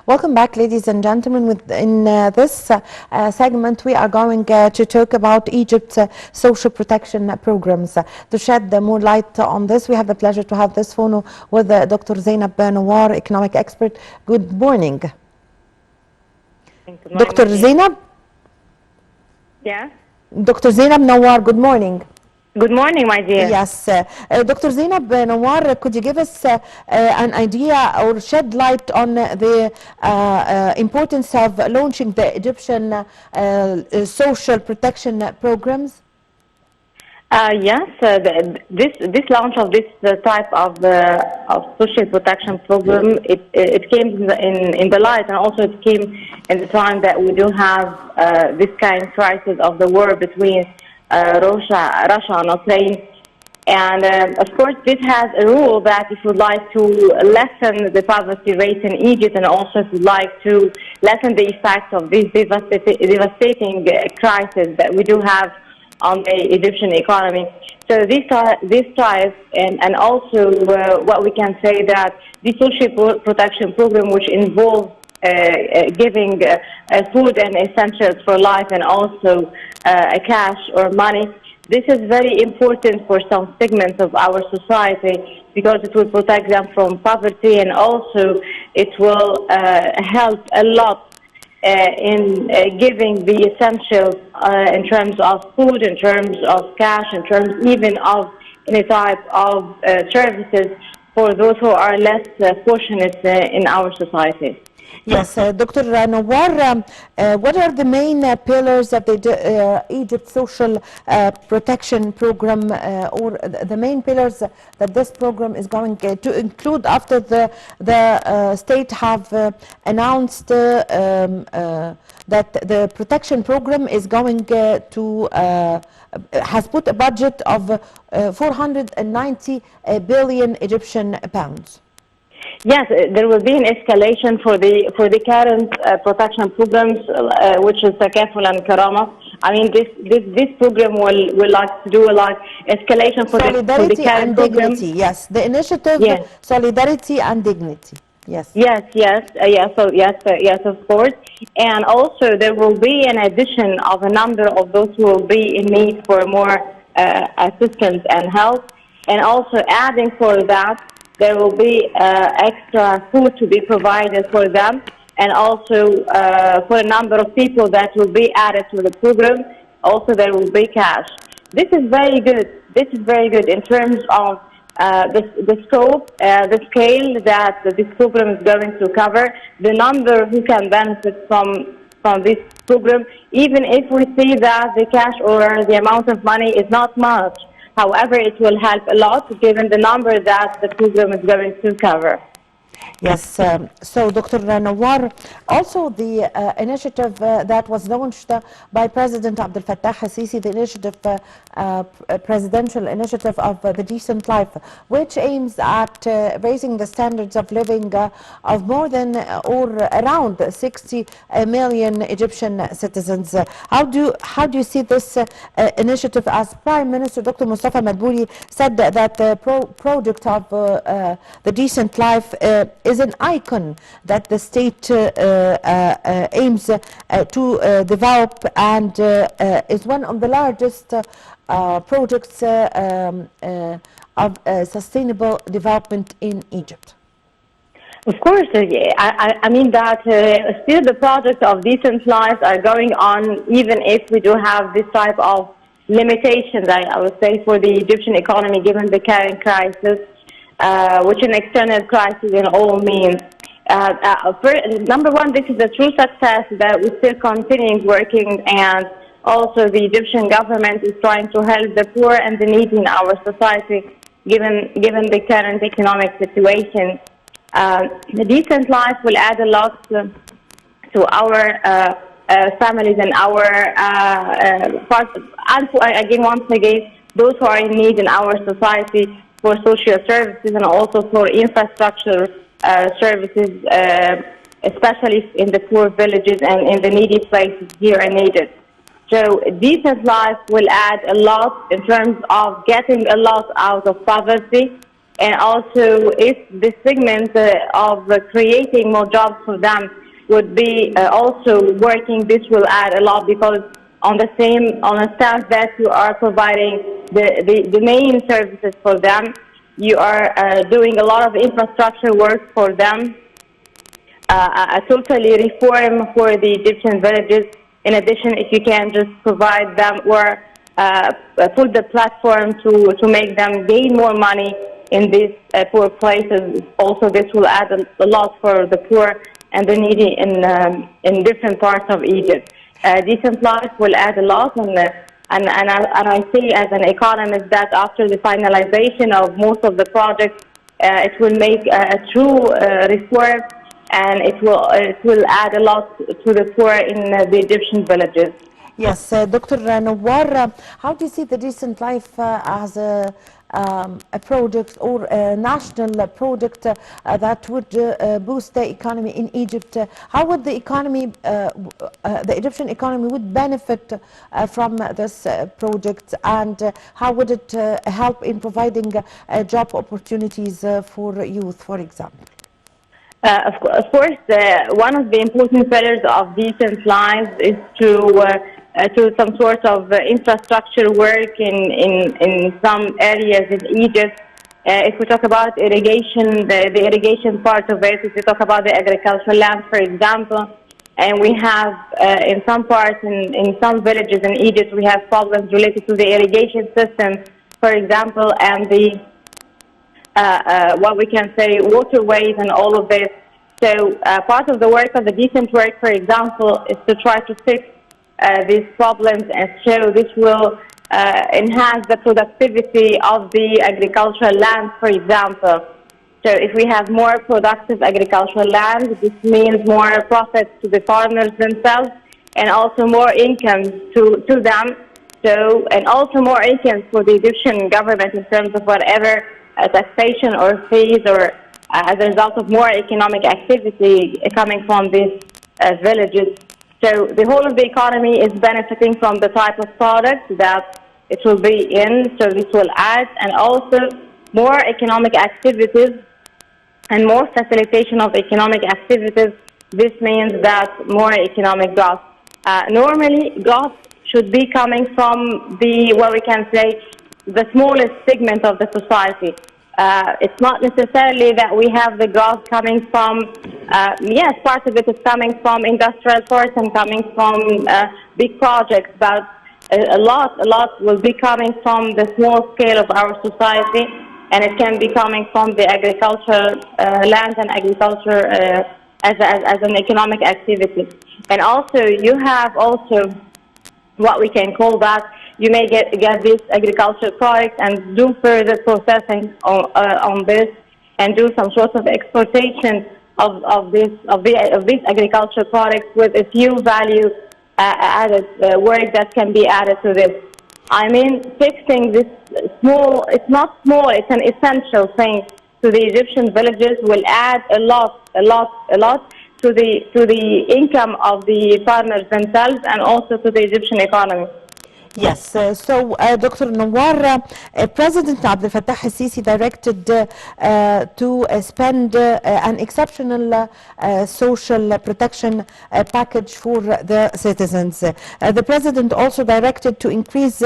Welcome back, ladies and gentlemen. In this segment, we are going to talk about Egypt's social protection programs. To shed more light on this, we have the pleasure to have this phone with Dr. Zeinab Nawar, economic expert. Good morning. Good morning, Dr. Zeinab? Yeah. Dr. Zeinab Nawar, good morning. Good morning, my dear. Yes. Dr. Zeinab Nawar, could you give us an idea or shed light on the importance of launching the Egyptian social protection programs? Yes, this launch of this type of social protection program, it came in the light, and also it came in the time that we do have this kind of crisis of the war between Russia and Ukraine. And of course, this has a rule that if you'd like to lessen the poverty rate in Egypt, and also if you'd like to lessen the effects of this devastating crisis that we do have on the Egyptian economy. So this ties, and also what we can say that the social protection program, which involves giving food and essentials for life, and also cash or money. This is very important for some segments of our society because it will protect them from poverty, and also it will help a lot in giving the essentials in terms of food, in terms of cash, in terms even of any type of services for those who are less fortunate in our society. Yes, Dr. Nawar, what are the main pillars of the Egypt social protection program, or the main pillars that this program is going to include after the state have announced that the protection program is going to has put a budget of 490 billion Egyptian pounds? Yes, there will be an escalation for the current protection programs, which is Takaful and Karama. I mean, this program will like to do a like escalation for Solidarity the current and program. Dignity. Yes, the initiative. Yes. Solidarity and Dignity. Yes. Yes, of course. And also there will be an addition of a number of those who will be in need for more assistance and help, and also adding for that, there will be extra food to be provided for them, and also for a number of people that will be added to the program. Also, there will be cash. This is very good. This is very good in terms of the scope, the scale that this program is going to cover, the number who can benefit from this program, even if we see that the cash or the amount of money is not much. However, it will help a lot given the number that the program is going to cover. Yes, so Dr. Nawar, also the initiative that was launched by President Abdel Fattah al-Sisi, the initiative, presidential initiative of the Decent Life, which aims at raising the standards of living of more than or around 60 million Egyptian citizens. How do you see this initiative? As Prime Minister Dr. Mustafa Madbouli said that the project of the Decent Life is an icon that the state aims to develop, and is one of the largest projects of sustainable development in Egypt. Of course, I mean that still the project of decent lives are going on, even if we do have this type of limitations, I would say, for the Egyptian economy, given the current crisis, which is an external crisis in all means. Number one, this is a true success that we're still continuing working, and also the Egyptian government is trying to help the poor and the needy in our society, given the current economic situation. The decent life will add a lot to our families and our parts, and again, once again, those who are in need in our society, for social services and also for infrastructure services, especially in the poor villages and in the needy places here are needed. So decent life will add a lot in terms of getting a lot out of poverty, And also, if the segment of creating more jobs for them would be also working, this will add a lot, because on a staff that you are providing the main services for them, you are doing a lot of infrastructure work for them, a totally reform for the Egyptian villages. In addition, if you can just provide them or put the platform to make them gain more money in these poor places, also this will add a lot for the poor and the needy in different parts of Egypt. Decent life will add a lot, and I see as an economist that after the finalization of most of the projects, it will make a true reform, and it will add a lot to the poor in the Egyptian villages. Yes, Dr. Nawar, how do you see the Decent Life as a project or a national project that would boost the economy in Egypt? How would the economy, the Egyptian economy would benefit from this project, and how would it help in providing job opportunities for youth, for example? Of course, one of the important pillars of decent lives is to some sort of infrastructure work in some areas in Egypt. If we talk about irrigation, the irrigation part of it, if we talk about the agricultural land, for example, and we have in some parts, in some villages in Egypt, we have problems related to the irrigation system, for example, and the what we can say, waterways and all of this. So part of the work of the decent work, for example, is to try to fix these problems, and so this will enhance the productivity of the agricultural land, for example. So if we have more productive agricultural land, this means more profits to the farmers themselves, and also more income to them. So, and also more income for the Egyptian government in terms of whatever taxation or fees, or as a result of more economic activity coming from these villages. So the whole of the economy is benefiting from the type of product that it will be in, so this will add, and also more economic activities and more facilitation of economic activities. This means that more economic growth. Normally, growth should be coming from the, what we can say, the smallest segment of the society. It's not necessarily that we have the growth coming from, yes, part of it is coming from industrial parts and coming from big projects, but a lot will be coming from the small scale of our society, and it can be coming from the agriculture, land and agriculture as an economic activity. And also, you have also what we can call that, you may get these agricultural products and do further processing on this, and do some sort of exportation of these agricultural products with a few value added work that can be added to this. I mean, fixing this small, it's not small, it's an essential thing to the Egyptian villages, will add a lot to the income of the farmers themselves, and also to the Egyptian economy. Yes, Dr. Nawar, President Abdel Fattah al-Sisi directed to spend an exceptional social protection package for the citizens. The President also directed to increase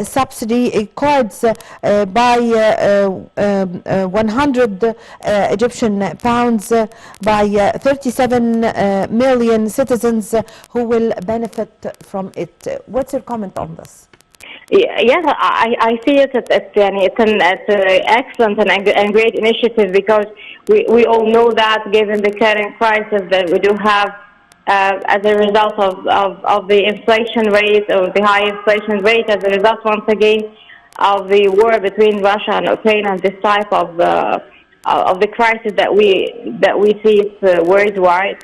subsidy cards by 100 Egyptian pounds by 37 million citizens who will benefit from it. What's your comment on this? Yes, I see it. It's an excellent and great initiative, because we all know that given the current crisis that we do have as a result of the inflation rate, or the high inflation rate, as a result once again of the war between Russia and Ukraine, and this type of the crisis that we see worldwide.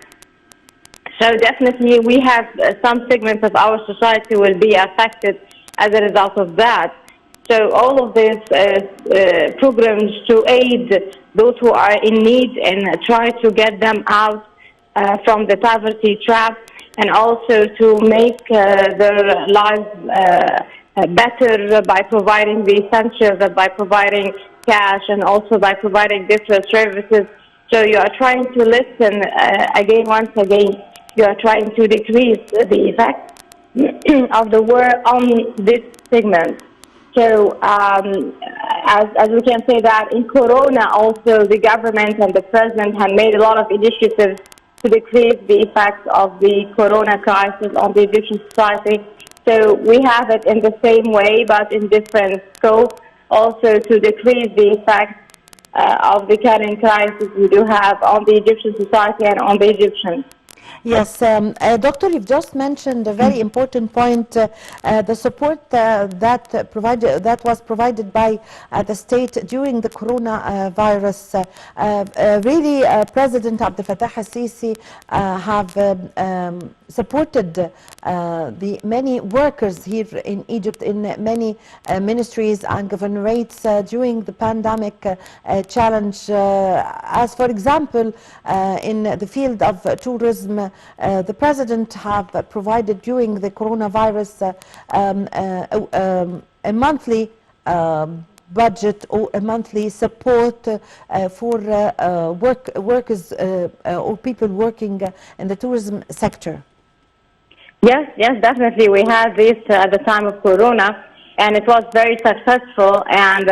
So definitely we have some segments of our society will be affected as a result of that. So all of these programs to aid those who are in need and try to get them out from the poverty trap, and also to make their lives better by providing the essentials, and by providing cash and also by providing different services. So you are trying to listen once again, you are trying to decrease the effect of the war on this segment. So as we can say that in Corona also the government and the president have made a lot of initiatives to decrease the effects of the Corona crisis on the Egyptian society. So we have it in the same way but in different scope also to decrease the effects of the current crisis we do have on the Egyptian society and on the Egyptians. Yes, Doctor, you've just mentioned a very important point, the support that was provided by the state during the coronavirus. Really, President Abdel Fattah al-Sisi have supported the many workers here in Egypt in many ministries and governorates during the pandemic challenge. As for example, in the field of tourism, the president have provided during the coronavirus a monthly budget or a monthly support for workers or people working in the tourism sector. Yes, definitely. We had this at the time of Corona, and it was very successful. And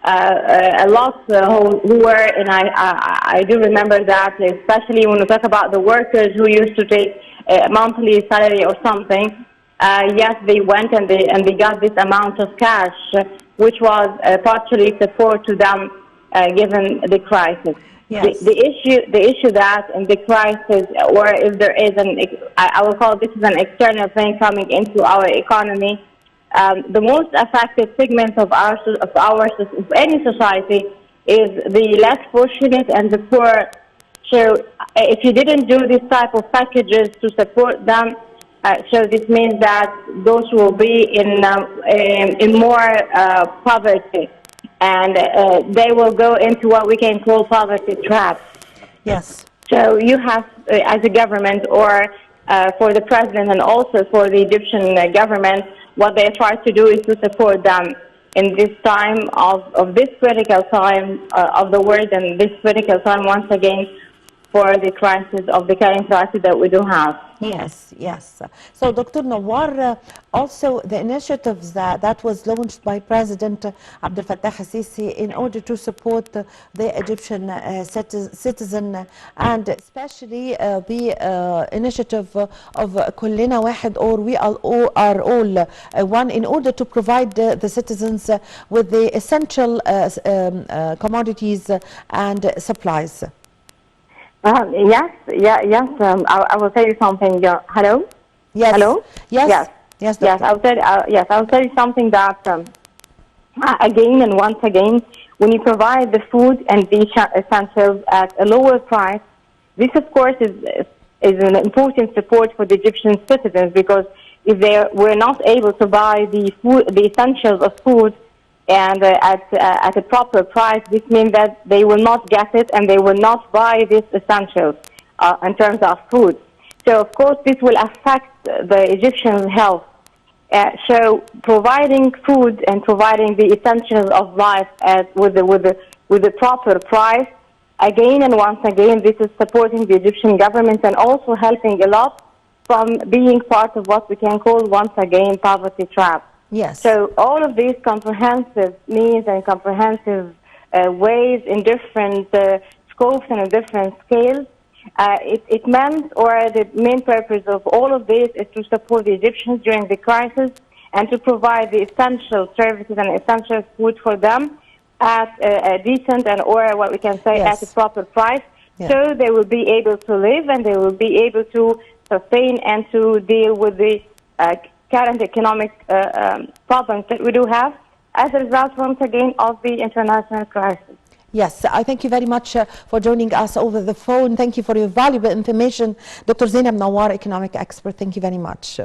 a lot who were, and I do remember that, especially when we talk about the workers who used to take a monthly salary or something. Yes, they went and they got this amount of cash, which was partially support to them given the crisis. Yes. The issue that in the crisis, or if there is I will call this an external thing coming into our economy, the most affected segment of any society is the less fortunate and the poor. So if you didn't do this type of packages to support them, so this means that those will be in more poverty. And they will go into what we can call poverty trap. Yes. So you have, as a government, or for the president and also for the Egyptian government, what they try to do is to support them in this time of this critical time of the world, and this critical time once again for the crisis of the current crisis that we do have. Yes, yes. So, Dr. Nawar, also the initiatives that was launched by President Abdel Fattah al-Sisi in order to support the Egyptian citizen, and especially the initiative of Kullina Wahed, or we are all one, in order to provide the citizens with the essential commodities and supplies. Yes. I will tell you something. Hello. Yes. Hello. Yes. Yes. Yes. I'll tell you something that again and once again, when you provide the food and the essentials at a lower price, this of course is an important support for the Egyptian citizens, because if they were not able to buy the essentials of food and at a proper price, this means that they will not get it and they will not buy these essentials in terms of food. So, of course, this will affect the Egyptian health. So, providing food and providing the essentials of life with the proper price, again and once again, this is supporting the Egyptian government and also helping a lot from being part of what we can call, once again, poverty trap. Yes. So all of these comprehensive means and comprehensive ways in different scopes and in different scales, it meant, or the main purpose of all of this is to support the Egyptians during the crisis and to provide the essential services and essential food for them at a decent and, or what we can say, yes, at a proper price. Yeah. So they will be able to live and they will be able to sustain and to deal with the current economic problems that we do have as a result, once again, of the international crisis. Yes, I thank you very much for joining us over the phone. Thank you for your valuable information. Dr. Zeinab Nawar, economic expert, thank you very much.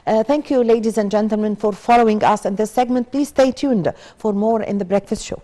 Thank you, ladies and gentlemen, for following us in this segment. Please stay tuned for more in The Breakfast Show.